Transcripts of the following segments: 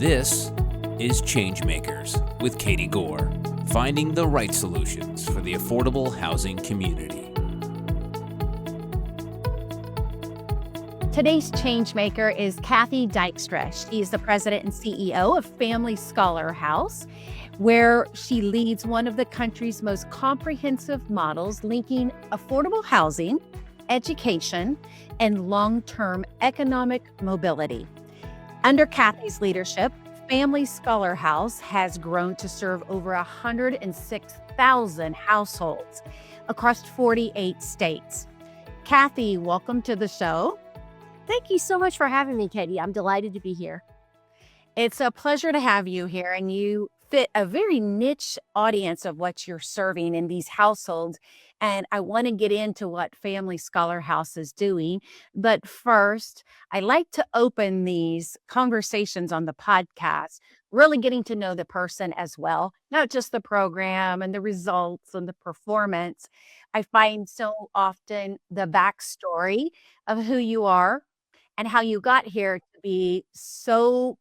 This is ChangeMakers with Cathe Goar, finding the right solutions for the affordable housing community. Today's changemaker is Cathe Dykstra. She is the president and CEO of Family Scholar House, where she leads one of the country's most comprehensive models linking affordable housing, education, and long-term economic mobility. Under Cathe's leadership, Family Scholar House has grown to serve over 106,000 households across 48 states. Cathe, welcome to the show. Thank you so much for having me, Katie. I'm delighted to be here. It's a pleasure to have you here, and you fit a very niche audience of what you're serving in these households. And I want to get into what Family Scholar House is doing. But first, I like to open these conversations on the podcast, really getting to know the person as well, not just the program and the results and the performance. I find so often the backstory of who you are and how you got here to be so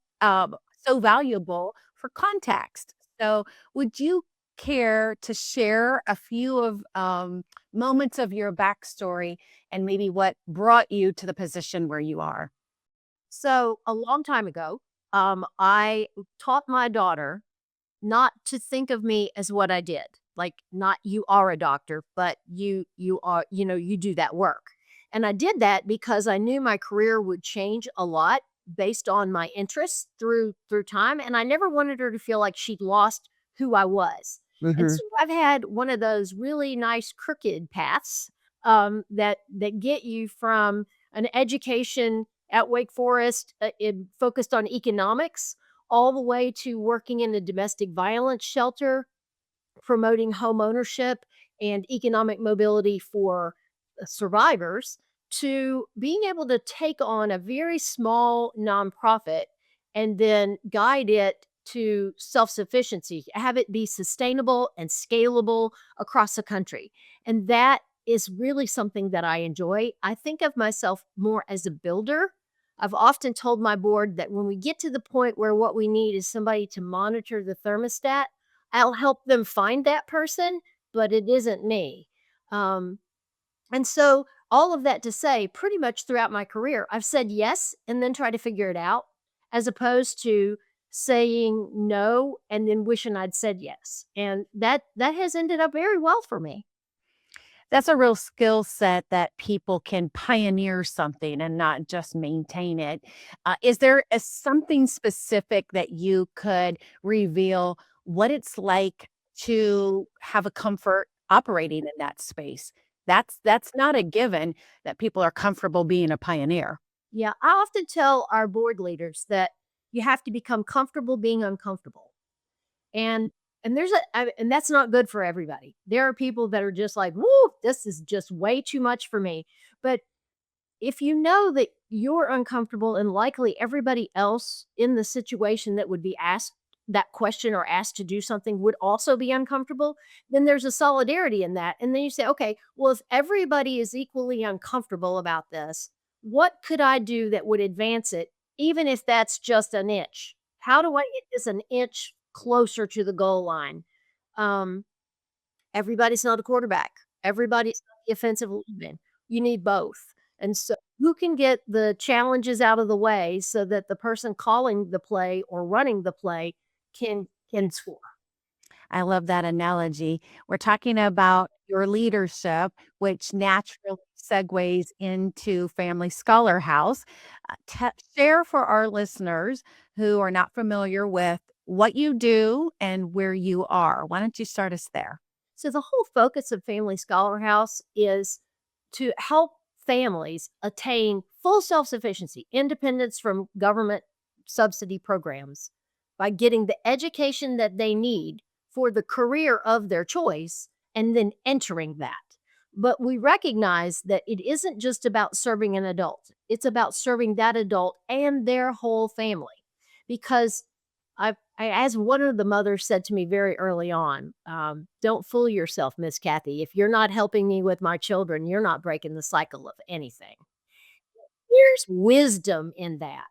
valuable for context. So, would you care to share a few of moments of your backstory and maybe what brought you to the position where you are? So, a long time ago, I taught my daughter not to think of me as what I did. Like, not you are a doctor, but you are, you do that work. And I did that because I knew my career would change a lot based on my interests through time, and I never wanted her to feel like she'd lost who I was. And Mhm. so I've had one of those really nice crooked paths that get you from an education at Wake Forest, focused on economics, all the way to working in a domestic violence shelter, promoting home ownership and economic mobility for survivors, to being able to take on a very small nonprofit and then guide it to self sufficiency, have it be sustainable and scalable across the country. And that is really something that I enjoy. I think of myself more as a builder. I've often told my board that when we get to the point where what we need is somebody to monitor the thermostat, I'll help them find that person, but it isn't me. Um, and so, all of that to say, pretty much throughout my career, I've said yes and then try to figure it out, as opposed to saying no and then wishing I'd said yes. And that has ended up very well for me. That's a real skill set that people can pioneer something and not just maintain it. Is there something specific that you could reveal what it's like to have a comfort operating in that space? That's not a given that people are comfortable being a pioneer. Yeah, I often tell our board leaders that you have to become comfortable being uncomfortable. And and that's not good for everybody. There are people that are just like, "Woo, this is just way too much for me." But if you know that you're uncomfortable and likely everybody else in the situation that would be asked that question or asked to do something would also be uncomfortable, then there's a solidarity in that. And then you say, okay, well, if everybody is equally uncomfortable about this, what could I do that would advance it, even if that's just an inch? How do I get this an inch closer to the goal line? Um, Everybody's not a quarterback. Everybody's not the offensive lineman. You need both. And so who can get the challenges out of the way so that the person calling the play or running the play can score? I love that analogy. We're talking about your leadership, which naturally segues into Family Scholar House. Share for our listeners who are not familiar with what you do and where you are. Why don't you start us there? So the whole focus of Family Scholar House is to help families attain full self-sufficiency, independence from government subsidy programs by getting the education that they need for the career of their choice and then entering that. But we recognize that it isn't just about serving an adult. It's about serving that adult and their whole family. Because as one of the mothers said to me very early on, don't fool yourself, Miss Cathe. If you're not helping me with my children, you're not breaking the cycle of anything. There's wisdom in that.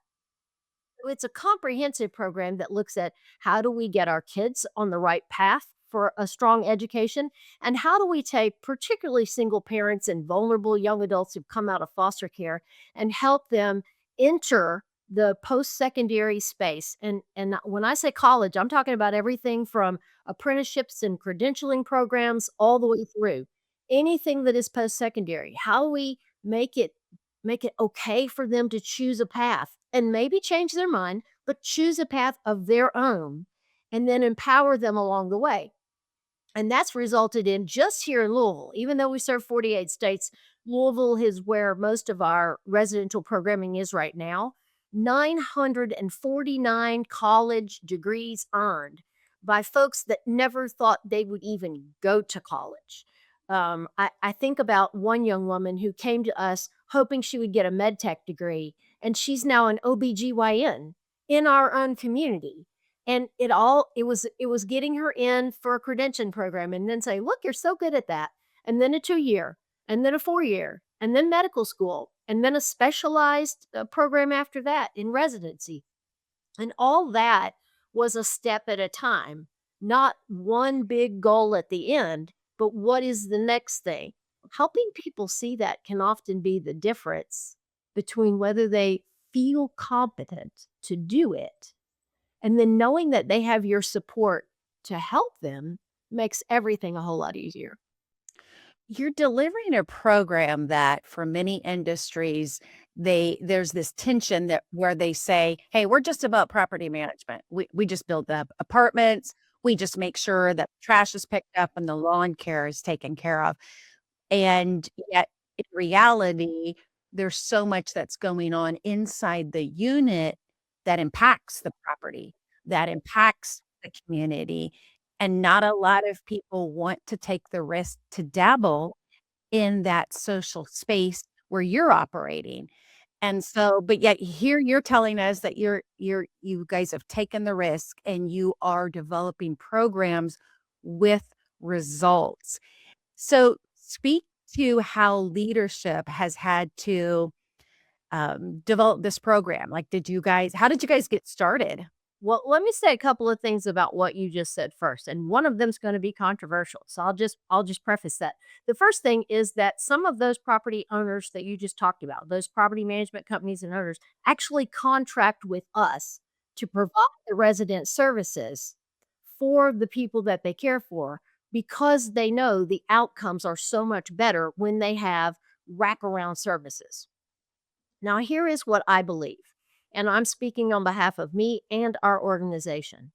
It's a comprehensive program that looks at how do we get our kids on the right path for a strong education, and how do we take particularly single parents and vulnerable young adults who've come out of foster care and help them enter the post-secondary space. And when I say college, I'm talking about everything from apprenticeships and credentialing programs all the way through. Anything that is post-secondary. How do we make it okay for them to choose a path and maybe change their mind, but choose a path of their own and then empower them along the way. And that's resulted in just here in Louisville, even though we serve 48 states, Louisville is where most of our residential programming is right now. 949 college degrees earned by folks that never thought they would even go to college. I think about one young woman who came to us hoping she would get a med tech degree, and she's now an OBGYN in our own community. And it was getting her in for a credentialing program and then say, "Look, you're so good at that." And then a 2-year, and then a 4-year, and then medical school, and then a specialized program after that in residency. And all that was a step at a time, not one big goal at the end, but what is the next thing? Helping people see that can often be the difference between whether they feel competent to do it, and then knowing that they have your support to help them makes everything a whole lot easier. You're delivering a program that for many industries, there's this tension that where they say, "Hey, we're just about property management. We just build the apartments. We just make sure that trash is picked up and the lawn care is taken care of." And yet, in reality, there's so much that's going on inside the unit that impacts the property, that impacts the community, and not a lot of people want to take the risk to dabble in that social space where you're operating. And so, but yet here you're telling us that you guys have taken the risk and you are developing programs with results. So speak to how leadership has had to develop this program. Like, how did you guys get started? Well, let me say a couple of things about what you just said first, and one of them's going to be controversial. So I'll just preface that. The first thing is that some of those property owners that you just talked about, those property management companies and owners, actually contract with us to provide the resident services for the people that they care for because they know the outcomes are so much better when they have wraparound services. Now, here is what I believe, and I'm speaking on behalf of me and our organization.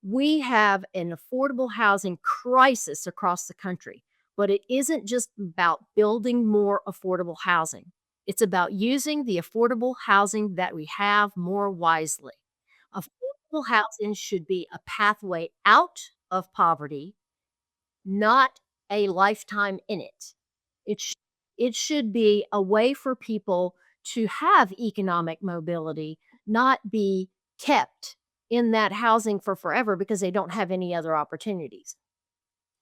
We have an affordable housing crisis across the country, but it isn't just about building more affordable housing. It's about using the affordable housing that we have more wisely. Affordable housing should be a pathway out of poverty, not a lifetime in it. It sh it should be a way for people to have economic mobility, not be kept in that housing for forever because they don't have any other opportunities.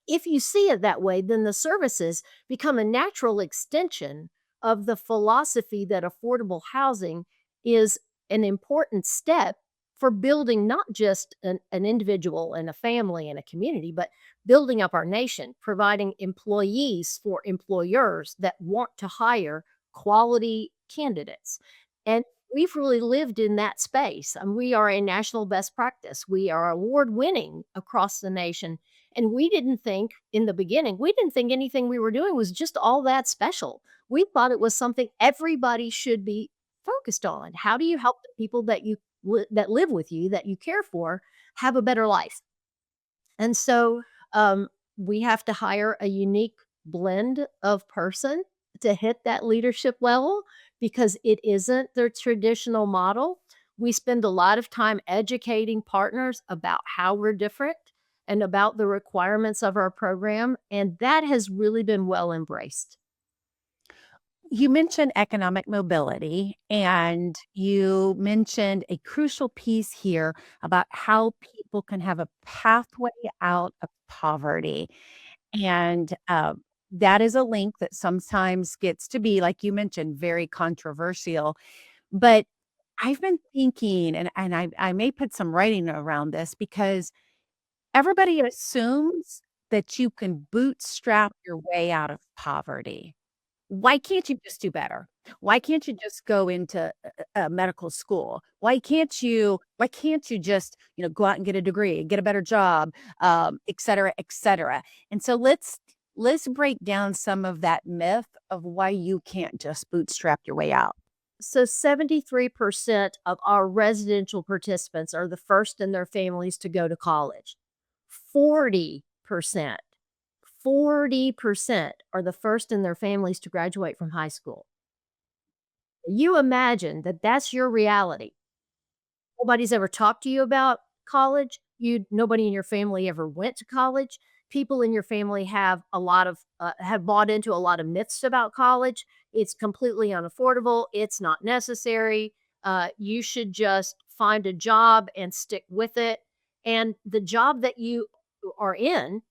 If you see it that way, then the services become a natural extension of the philosophy that affordable housing is an important step for building not just an individual and a family and a community, but building up our nation, providing employees for employers that want to hire quality candidates. And we've really lived in that space. And we are a national best practice. We are award winning across the nation, and we didn't think in the beginning, we didn't think anything we were doing was just all that special. We thought it was something everybody should be focused on. How do you help the people that live with you, that you care for, have a better life? And so we have to hire a unique blend of person to hit that leadership level because it isn't the traditional model. We spend a lot of time educating partners about how we're different and about the requirements of our program. And that has really been well embraced. You mentioned economic mobility, and you mentioned a crucial piece here about how people can have a pathway out of poverty. And that is a link that sometimes gets to be, like you mentioned, very controversial. But I've been thinking, and I may put some writing around this because everybody assumes that you can bootstrap your way out of poverty. Why can't you just do better? Why can't you just go into a medical school? Why can't you just, go out and get a degree, get a better job, et cetera, et cetera? And so let's break down some of that myth of why you can't just bootstrap your way out. So 73% of our residential participants are the first in their families to go to college. 40%, 40% are the first in their families to graduate from high school. You imagine that that's your reality. Nobody's ever talked to you about college. Nobody in your family ever went to college. People in your family have bought into a lot of myths about college. It's completely unaffordable. It's not necessary. You should just find a job and stick with it. And the job that you are in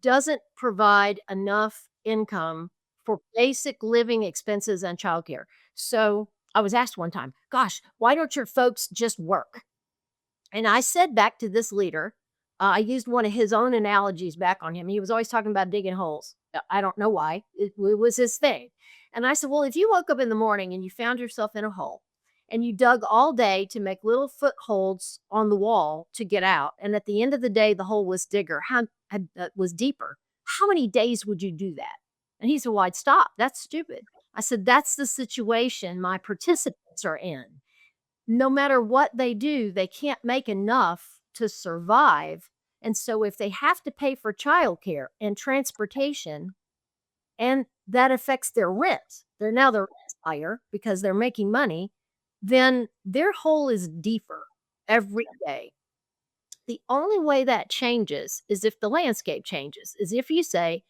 doesn't provide enough income for basic living expenses and childcare. So I was asked one time, "Gosh, why don't your folks just work?" And I said back to this leader, I used one of his own analogies back on him. He was always talking about digging holes. I don't know why. It was his thing. And I said, "Well, if you woke up in the morning and you found yourself in a hole and you dug all day to make little footholds on the wall to get out, and at the end of the day, the hole was was deeper, how many days would you do that?" And he said, "Well, I'd stop. That's stupid." I said, "That's the situation my participants are in. No matter what they do, they can't make enough to survive. And so if they have to pay for childcare and transportation, and that affects their rent, their rent's higher because they're making money, then their hole is deeper every day. The only way that changes is if the landscape changes, is if you say,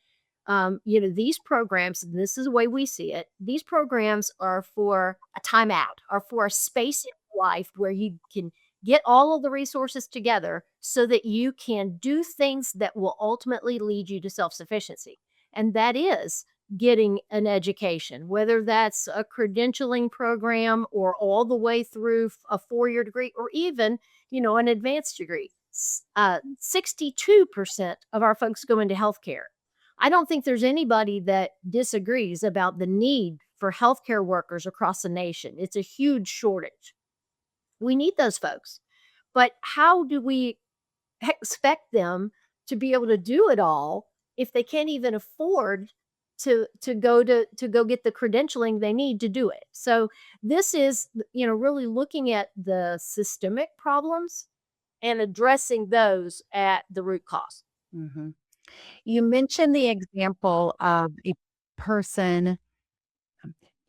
these programs, and this is the way we see it, these programs are for a timeout, are for a space in life where you can get all of the resources together so that you can do things that will ultimately lead you to self sufficiency. And that is getting an education, whether that's a credentialing program or all the way through a 4 year degree or even, an advanced degree. 62% of our folks go into healthcare. I don't think there's anybody that disagrees about the need for healthcare workers across the nation. It's a huge shortage. We need those folks. But how do we expect them to be able to do it all if they can't even afford to go get the credentialing they need to do it? So this is, really looking at the systemic problems and addressing those at the root cause. Mhm. You mentioned the example of a person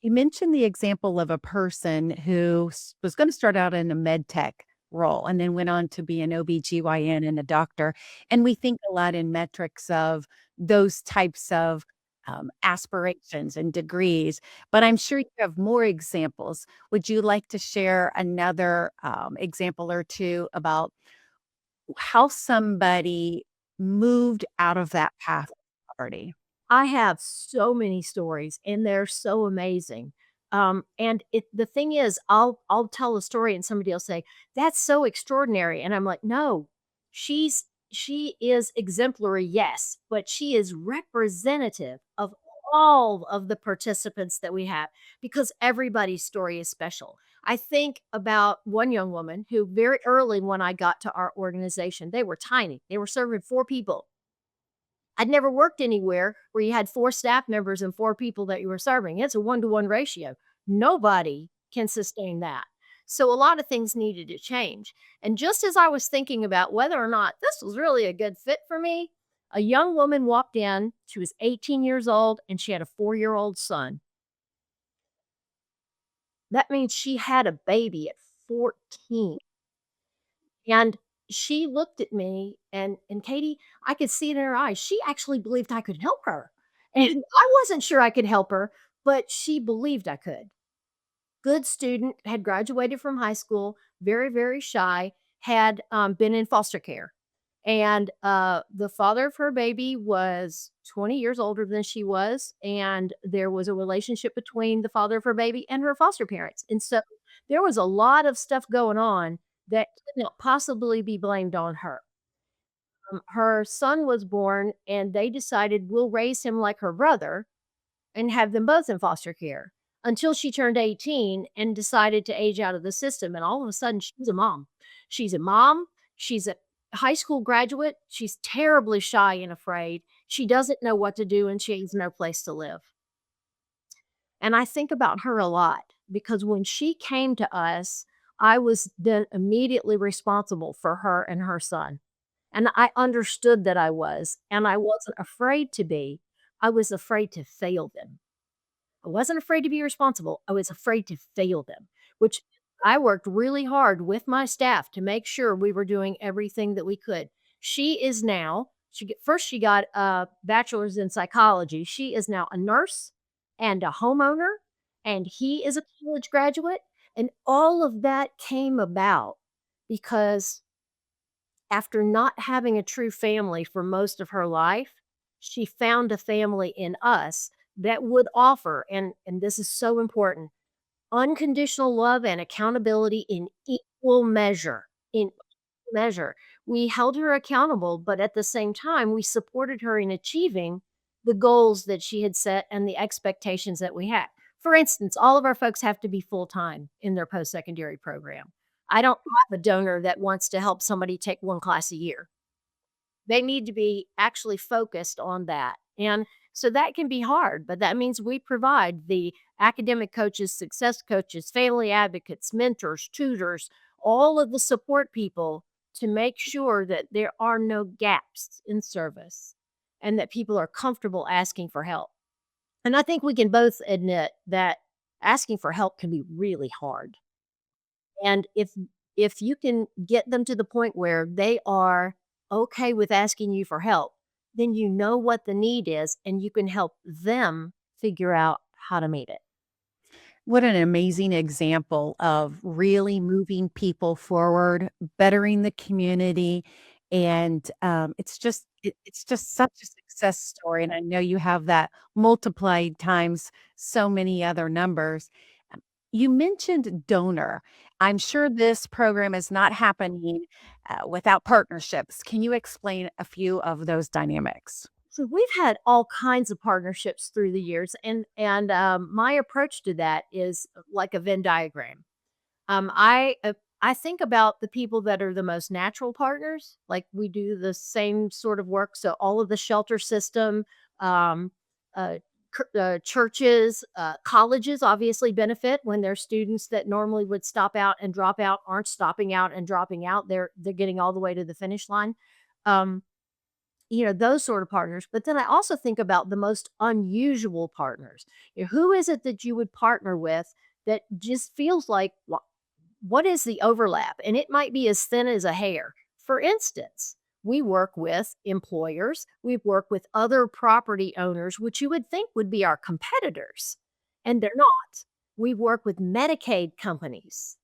you mentioned the example of a person who was gonna start out in a med tech role and then went on to be an OBGYN and a doctor, and we think a lot in metrics of those types of, aspirations and degrees, but I'm sure you have more examples. Would you like to share another, example or 2 about how somebody moved out of that path of poverty? I have so many stories, and they're so amazing. And the thing is, I'll tell a story, and somebody will say, "That's so extraordinary," and I'm like, "No, she is exemplary, yes, but she is representative of all of the participants that we have because everybody's story is special." I think about one young woman who very early when I got to our organization, they were tiny. They were serving 4 people. I'd never worked anywhere where you had 4 staff members and 4 people that you were serving. It's a one-to-one ratio. Nobody can sustain that. So a lot of things needed to change. And just as I was thinking about whether or not this was really a good fit for me, a young woman walked in. She was 18 years old and she had a 4-year-old son. That means she had a baby at 14. And she looked at me and Katie, I could see it in her eyes. She actually believed I could help her. And I wasn't sure I could help her, but she believed I could. Good student, had graduated from high school, very, very shy, had been in foster care. And the father of her baby was 20 years older than she was. And there was a relationship between the father of her baby and her foster parents. And so There was a lot of stuff going on that could not possibly be blamed on her. Her son was born, and they decided we'll raise him like her brother and have them both in foster care until she turned 18 and decided to age out of the system. And all of a sudden, she's a mom. She's a mom. She's a high school graduate. She's terribly shy and afraid. She doesn't know what to do, and she has no place to live. And I think about her a lot because when she came to us, I was then immediately responsible for her and her son. And I understood that I was, and I wasn't afraid to be. I was afraid to fail them. I wasn't afraid to be responsible. I was afraid to fail them, which I worked really hard with my staff to make sure we were doing everything that we could. She is now, first she got a bachelor's in psychology. She is now a nurse and a homeowner, and he is a college graduate. And all of that came about because after not having a true family for most of her life, she found a family in us that would offer, and this is so important, unconditional love and accountability in equal measure. In measure. We held her accountable, but at the same time, we supported her in achieving the goals that she had set and the expectations that we had. For instance, all of our folks have to be full time in their post secondary program. I don't have a donor that wants to help somebody take one class a year. They need to be actually focused on that. And so that can be hard, but that means we provide the academic coaches, success coaches, family advocates, mentors, tutors, all of the support people to make sure that there are no gaps in service and that people are comfortable asking for help. And I think we can both admit that asking for help can be really hard. And if you can get them to the point where they are okay with asking you for help, then you know what the need is and you can help them figure out how to meet it. What an amazing example of really moving people forward, bettering the community, and, it's just such a success story, and I know you have that multiplied times so many other numbers. You mentioned donor. I'm sure this program is not happening, without partnerships. Can you explain a few of those dynamics? So we've had all kinds of partnerships through the years, and my approach to that is like a Venn diagram. I think about the people that are the most natural partners, like we do the same sort of work. So all of the shelter system, um, uh, churches, colleges obviously benefit when their students that normally would stop out and drop out aren't stopping out and dropping out. They're getting all the way to the finish line. Um, those sort of partners. But then I also think about the most unusual partners. Who is it that you would partner with that just feels like, what is the overlap? And it might be as thin as a hair. For instance, we work with employers, we work with other property owners, which you would think would be our competitors, and they're not. We work with Medicaid companies.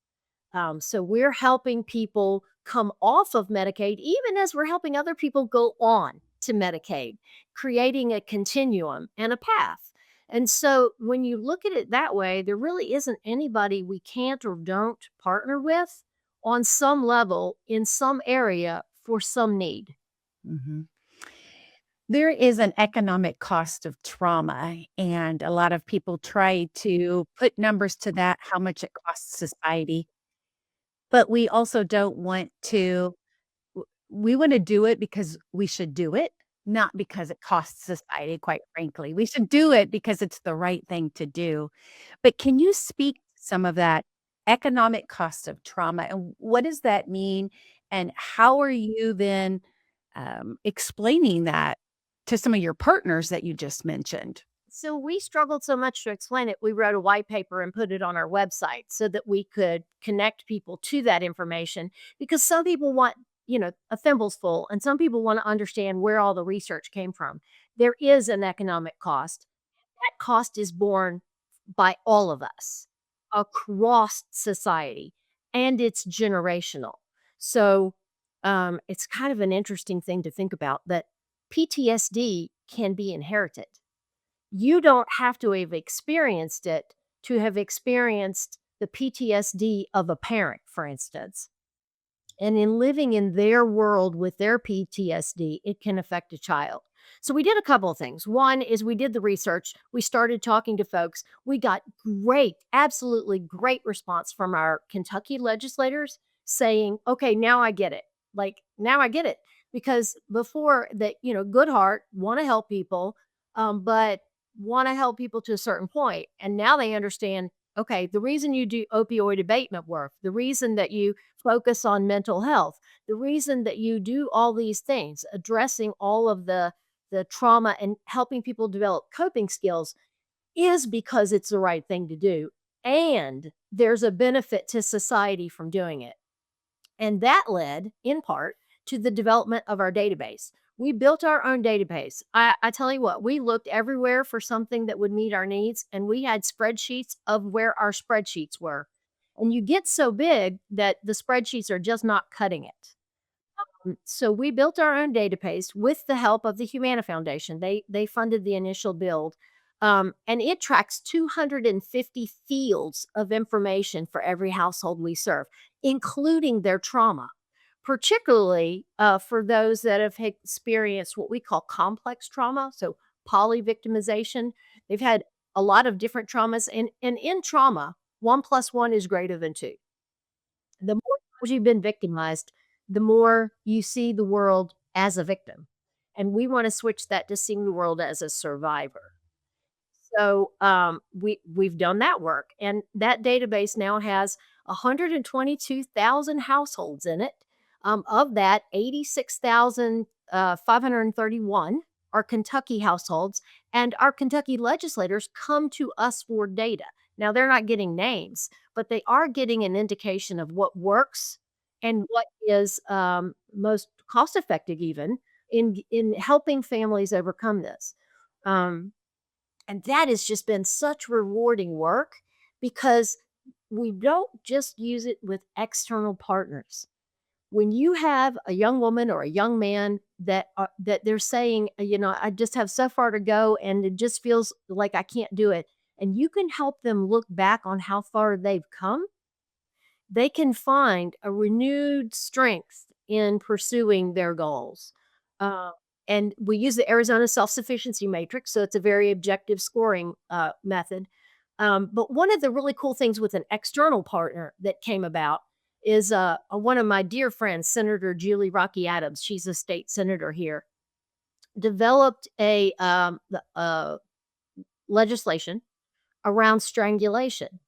So we're helping people come off of Medicaid, even as we're helping other people go on to Medicaid, creating a continuum and a path. And so when you look at it that way, there really isn't anybody we can't or don't partner with on some level in some area for some need. Mhm. There is an economic cost of trauma, and a lot of people try to put numbers to that, how much it costs society. But we also don't want to we wanna do it because we should do it, not because it costs society, quite frankly. We should do it because it's the right thing to do. But can you speak to some of that economic cost of trauma, and what does that mean, and how are you then, explaining that to some of your partners that you just mentioned? So we struggled so much to explain it, we wrote a white paper and put it on our website so that we could connect people to that information because some people want, a thimble's full, and some people want to understand where all the research came from. There is an economic cost. That cost is borne by all of us across society, and it's generational. So it's kind of an interesting thing to think about that PTSD can be inherited. You don't have to have experienced it to have experienced the PTSD of a parent, for instance. And in living in their world with their PTSD, it can affect a child. So we did a couple of things. One is we did the research. We started talking to folks. We got great, absolutely great response from our Kentucky legislators saying, "Okay, now I get it." Like, now I get it. Because before that, good heart, want to help people, but want to help people to a certain point. And now they understand, okay, the reason you do opioid abatement work, the reason that you focus on mental health, the reason that you do all these things, addressing all of the trauma and helping people develop coping skills is because it's the right thing to do. And there's a benefit to society from doing it. And that led, in part, to the development of our database. We built our own database. I tell you what, we looked everywhere for something that would meet our needs, and we had spreadsheets of where our spreadsheets were. And you get so big that the spreadsheets are just not cutting it. So we built our own database with the help of the Humana Foundation. They funded the initial build, and it tracks 250 fields of information for every household we serve, including their trauma, particularly for those that have experienced what we call complex trauma, so polyvictimization. They've had a lot of different traumas, and in trauma, one plus one is greater than two. The more times you've been victimized, the more you see the world as a victim. And we want to switch that to seeing the world as a survivor. So we've done that work, and that database now has 122,000 households in it. Of that, 86,531 are Kentucky households, and our Kentucky legislators come to us for data. Now they're not getting names, but they are getting an indication of what works and what is most cost effective, even in helping families overcome this. Um, and that has just been such rewarding work because we don't just use it with external partners. When you have a young woman or a young man that they're saying, I just have so far to go and it just feels like I can't do it, and you can help them look back on how far they've come, they can find a renewed strength in pursuing their goals. Uh, and we use the Arizona self-sufficiency matrix, so it's a very objective scoring method. But one of the really cool things with an external partner that came about is one of my dear friends, Senator Julie Rocky Adams. She's a state senator here. Developed a legislation around strangulation,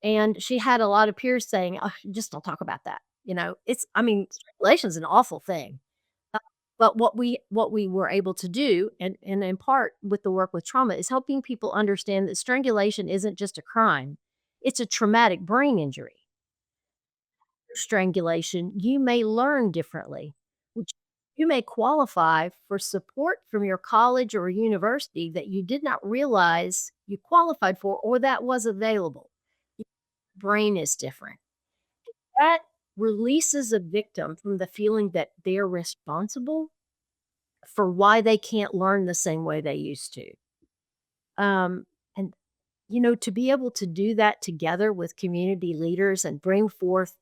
and she had a lot of peers saying, "Oh, just don't talk about that." Strangulation is an awful thing. Uh, but what we were able to do, and in part with the work with trauma, is helping people understand that strangulation isn't just a crime; it's a traumatic brain injury. Strangulation, you may learn differently, which you may qualify for support from your college or university that you did not realize you qualified for or that was available. Your brain is different. That releases a victim from the feeling that they're responsible for why they can't learn the same way they used to. And to be able to do that together with community leaders and bring forth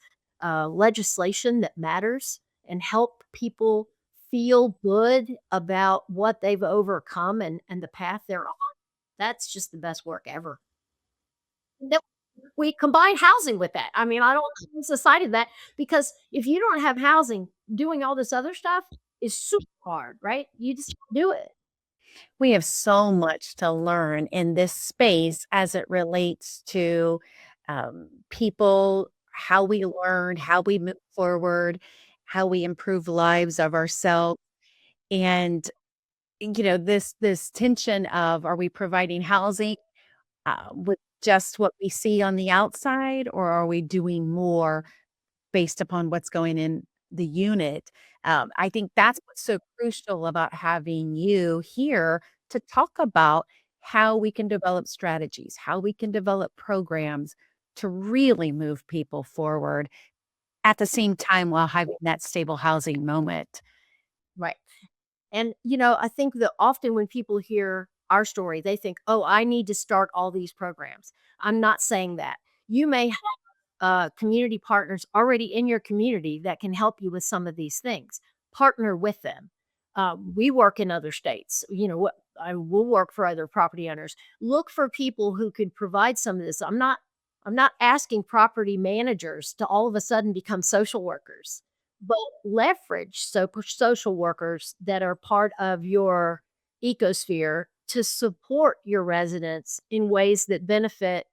legislation that matters and help people feel good about what they've overcome and the path they're on, that's just the best work ever. That we combine housing with that. I mean, I don't lose the sight of that because if you don't have housing, doing all this other stuff is super hard, right? You just can't do it. We have so much to learn in this space as it relates to people, how we learn, how we move forward, how we improve lives of ourselves. And, this tension of, are we providing housing with just what we see on the outside, or are we doing more based upon what's going in the unit? I think that's what's so crucial about having you here to talk about how we can develop strategies, how we can develop programs to really move people forward at the same time while having that stable housing moment. Right. And, I think that often when people hear our story, they think, oh, I need to start all these programs. I'm not saying that. You may have community partners already in your community that can help you with some of these things. Partner with them. We work in other states. What I will work for other property owners. Look for people who could provide some of this. I'm not asking property managers to all of a sudden become social workers, but leverage social workers that are part of your ecosphere to support your residents in ways that benefit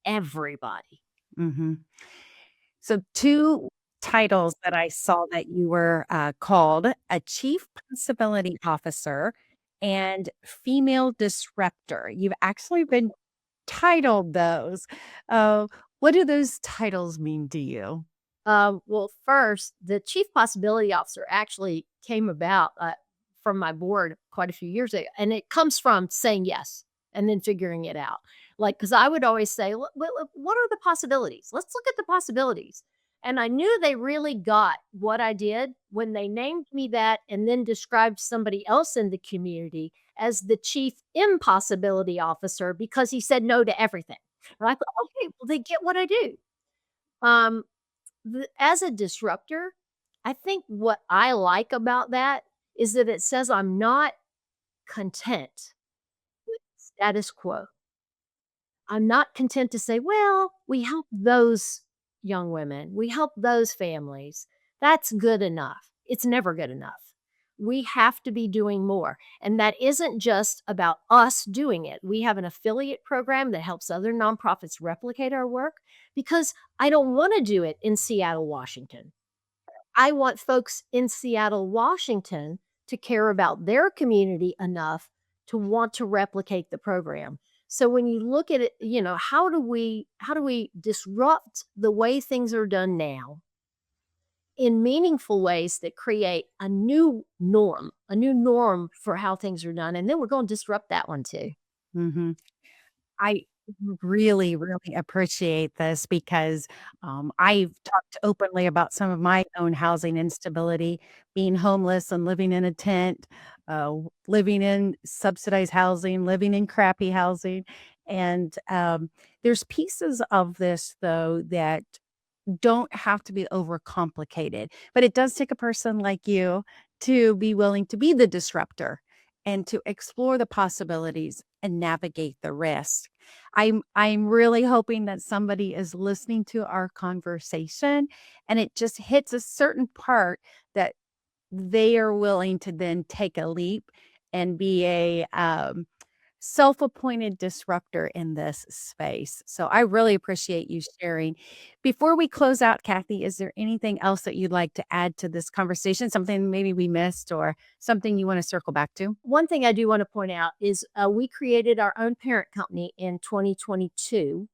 everybody. Mhm. So, 2 titles that I saw that you were, called a Chief Possibility Officer and Female Disruptor. You've actually been titled those. Uh, what do those titles mean to you? Well, first, the chief possibility officer actually came about from my board quite a few years ago, and it comes from saying yes and then figuring it out. Like, because I would always say, What are the possibilities? Let's look at the possibilities." And I knew they really got what I did when they named me that and then described somebody else in the community as the chief impossibility officer because he said no to everything. And I thought, okay, well, they get what I do. Um, as a disruptor, I think what I like about that is that it says I'm not content with status quo. I'm not content to say, well, we help those young women, we help those families. That's good enough. It's never good enough. We have to be doing more. And that isn't just about us doing it. We have an affiliate program that helps other nonprofits replicate our work because I don't want to do it in Seattle, Washington. I want folks in Seattle, Washington to care about their community enough to want to replicate the program. So when you look at it, how do we disrupt the way things are done now in meaningful ways that create a new norm for how things are done, and then we're going to disrupt that one too. Mhm. I really, really appreciate this because I've talked openly about some of my own housing instability, being homeless and living in a tent, living in subsidized housing, living in crappy housing. And there's pieces of this, though, that don't have to be overcomplicated, but it does take a person like you to be willing to be the disruptor and to explore the possibilities and navigate the risk. I'm really hoping that somebody is listening to our conversation and it just hits a certain part that they are willing to then take a leap and be a self-appointed disruptor in this space. So I really appreciate you sharing. Before we close out, Cathe, is there anything else that you'd like to add to this conversation? Something maybe we missed or something you want to circle back to? One thing I do want to point out is we created our own parent company in 2022,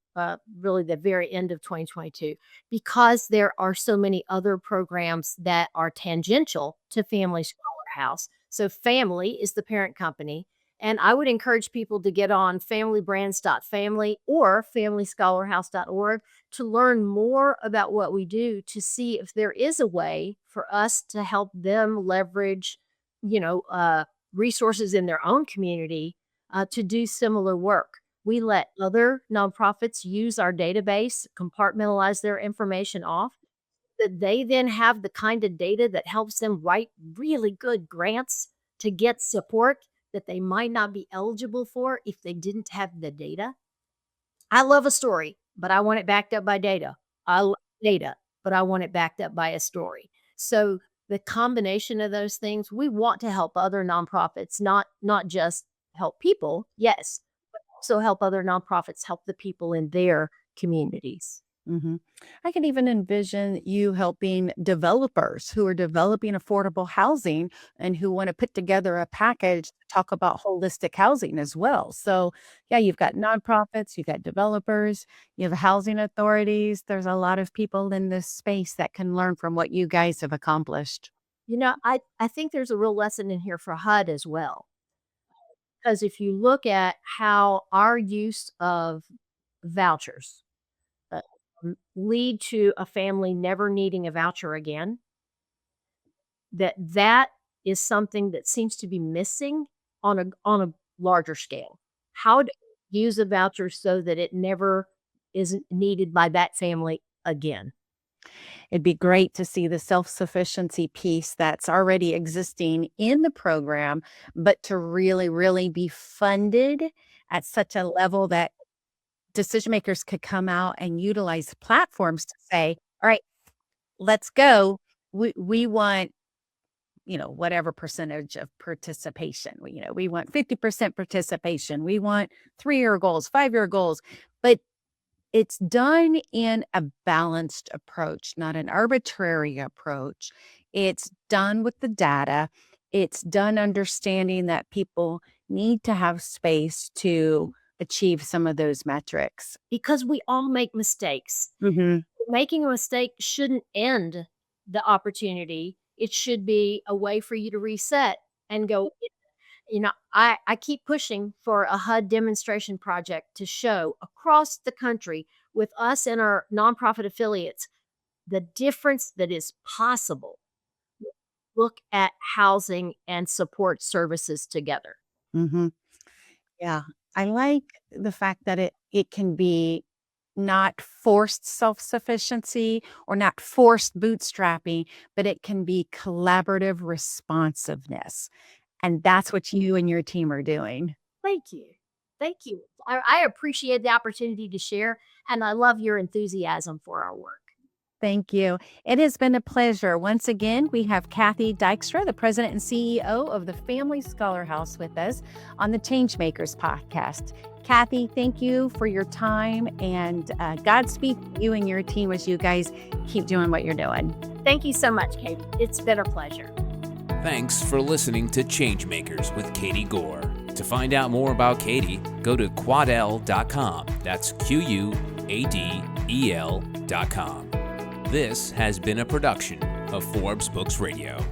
really the very end of 2022, because there are so many other programs that are tangential to Family Scholar House. So, Family is the parent company. And I would encourage people to get on familybrands.family or familyscholarhouse.org to learn more about what we do to see if there is a way for us to help them leverage, you know, uh, resources in their own community to do similar work. We let other nonprofits use our database, compartmentalize their information off, that they then have the kind of data that helps them write really good grants to get support that they might not be eligible for if they didn't have the data. I love a story, but I want it backed up by data. I love data, but I want it backed up by a story. So the combination of those things, we want to help other nonprofits, not just help people, yes, but also help other nonprofits help the people in their communities. Mhm. I can even envision you helping developers who are developing affordable housing and who want to put together a package to talk about holistic housing as well. So, yeah, you've got nonprofits, you've got developers, you have housing authorities. There's a lot of people in this space that can learn from what you guys have accomplished. I think there's a real lesson in here for HUD as well. Because if you look at how our use of vouchers uh, lead to a family never needing a voucher again, that is something that seems to be missing on a larger scale. How to use a voucher so that it never isn't needed by that family again. It'd be great to see the self-sufficiency piece that's already existing in the program, but to really, really be funded at such a level that decision makers could come out and utilize platforms to say, all right, let's go. We want, whatever percentage of participation. We want 50% participation. We want 3-year goals, 5-year goals. But it's done in a balanced approach, not an arbitrary approach. It's done with the data. It's done understanding that people need to have space to achieve some of those metrics. Because we all make mistakes. Mhm. Making a mistake shouldn't end the opportunity. It should be a way for you to reset and go, I keep pushing for a HUD demonstration project to show across the country with us and our nonprofit affiliates the difference that is possible. Look at housing and support services together. Mhm. Yeah. I like the fact that it can be not forced self-sufficiency or not forced bootstrapping, but it can be collaborative responsiveness. And that's what you and your team are doing. Thank you. Thank you. I appreciate the opportunity to share, and I love your enthusiasm for our work. Thank you. It has been a pleasure. Once again, we have Cathe Dykstra, the president and CEO of the Family Scholar House, with us on the ChangeMakers podcast. Cathe, thank you for your time, and Godspeed to you and your team as you guys keep doing what you're doing. Thank you so much, Kate. It's been a pleasure. Thanks for listening to ChangeMakers with Cathe Goar. To find out more about Cathe, go to quadel.com. That's QUADEL.com. This has been a production of Forbes Books Radio.